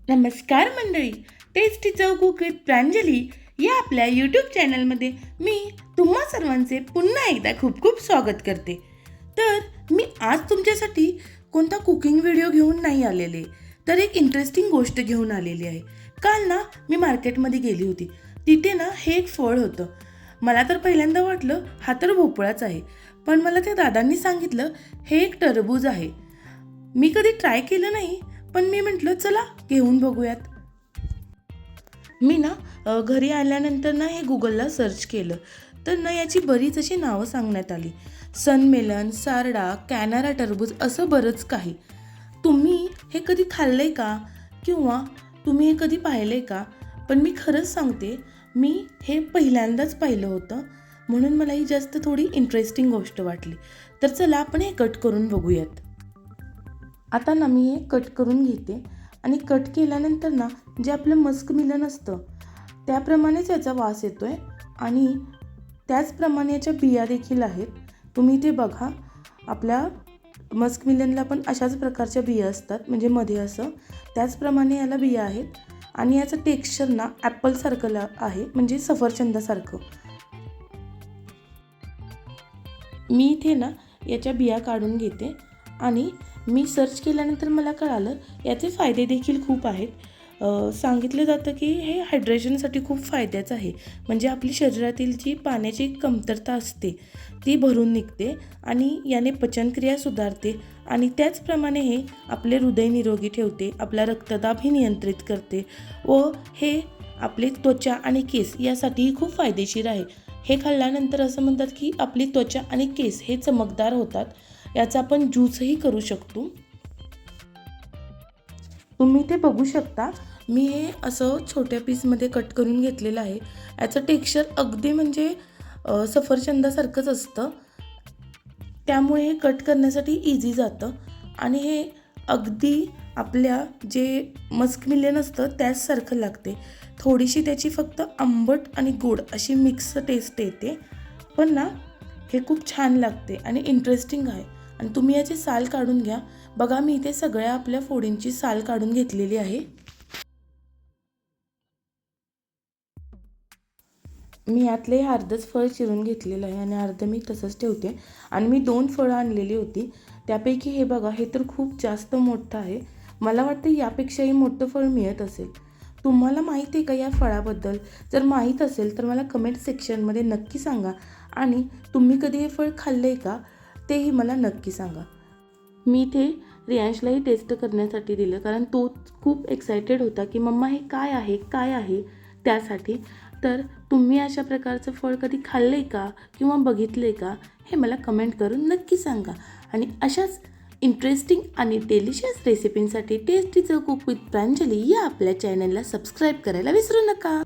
नमस्कार मंडळी, टेस्टी चव कुक विथ प्रांजली या आपल्या यूट्यूब चॅनलमध्ये मी तुम्हा सर्वांचे पुन्हा एकदा खूप खूप स्वागत करते. तर मी आज तुमच्यासाठी कोणता कुकिंग व्हिडिओ घेऊन नाही आलेले, तर एक इंटरेस्टिंग गोष्ट घेऊन आलेली आहे. काल ना मी मार्केटमध्ये गेली होती. तिथे ना हे एक फळ होतं. मला तर पहिल्यांदा वाटलं हा तर भोपळाच आहे, पण मला त्या दादांनी सांगितलं हे एक टरबूज आहे. मी कधी ट्राय केलं नाही, पण मी म्हटलं चला घेऊन बघूयात. मी ना घरी आल्यानंतर ना हे गुगलला सर्च केलं, तर ना याची बरीच अशी नावं सांगण्यात आली. सनमेलन, सारडा, कॅनरा टरबूज असं बरंच काही. तुम्ही हे कधी खाल्लंय का किंवा तुम्ही हे कधी पाहिलंय का? पण मी खरंच सांगते, मी हे पहिल्यांदाच पाहिलं होतं, म्हणून मला ही जास्त थोडी इंटरेस्टिंग गोष्ट वाटली. तर चला आपण हे कट करून बघूयात. आता ना मी हे कट करून घेते आणि कट केल्यानंतर ना जे आपलं मस्क मिलन असतं त्याप्रमाणेच याचा वास येतो आहे आणि त्याचप्रमाणे याच्या बिया देखील आहेत. तुम्ही ते बघा, आपल्या मस्क मिलनला पण अशाच प्रकारच्या बिया असतात, म्हणजे मध्ये असं त्याचप्रमाणे याला बिया आहेत आणि याचं टेक्स्चर ना ॲपलसारखं आहे, म्हणजे सफरचंदासारखं. मी इथे ना याच्या बिया काढून घेते आणि मी सर्च केल्यानंतर मला कळालं याचे फायदे देखील खूप आहेत. सांगितलं जातं की हे हायड्रेशनसाठी खूप फायद्याचं आहे, म्हणजे आपली शरीरातील जी पाण्याची कमतरता असते ती भरून निघते आणि याने पचनक्रिया सुधारते आणि त्याचप्रमाणे हे आपले हृदय निरोगी ठेवते, आपला रक्तदाबही नियंत्रित करते व हे आपले त्वचा आणि केस यासाठीही खूप फायदेशीर आहे. हे खाल्ल्यानंतर असं म्हणतात की आपली त्वचा आणि केस हे चमकदार होतात. याचा आपण ज्यूसही करू शकतो. तुम्ही ते बघू शकता. मी हे असं छोट्या पीसमध्ये कट करून घेतलेलं आहे. याचं टेक्स्चर अगदी म्हणजे सफरचंदासारखंच असतं, त्यामुळे हे कट करण्यासाठी इझी जातं आणि हे अगदी आपल्या जे मस्क मिलन असतं त्याचसारखं लागते. थोडीशी त्याची फक्त आंबट आणि गोड अशी मिक्स टेस्ट येते, पण ना हे खूप छान लागते आणि इंटरेस्टिंग आहे. आणि तुम्ही याची साल काढून घ्या. बघा, मी इथे सगळ्या आपल्या फोडींची साल काढून घेतलेली आहे. मी यातले अर्धच फळ चिरून घेतलेलं आहे आणि अर्ध मी तसंच ठेवते. आणि मी 2 फळं आणलेली होती, त्यापैकी हे बघा, हे तर खूप जास्त मोठं आहे. मला वाटतं यापेक्षाही मोठं फळ मिळत असेल. तुम्हाला माहिती आहे का या फळाबद्दल? जर माहीत असेल तर मला कमेंट सेक्शनमध्ये नक्की सांगा आणि तुम्ही कधी हे फळ खाल्लं आहे का तेही मला नक्की सांगा. मी इथे रियांशलाही टेस्ट करण्यासाठी दिलं, कारण तो खूप एक्सायटेड होता की मम्मा हे काय आहे काय आहे त्यासाठी. तर तुम्ही अशा प्रकारचं फळ कधी खाल्लं आहे का किंवा बघितलं आहे का हे मला कमेंट करून नक्की सांगा. आणि अशाच इंटरेस्टिंग आणि डेलिशियस रेसिपींसाठी टेस्टी चव कुक विथ प्रांजली या आपल्या चॅनलला सबस्क्राईब करायला विसरू नका.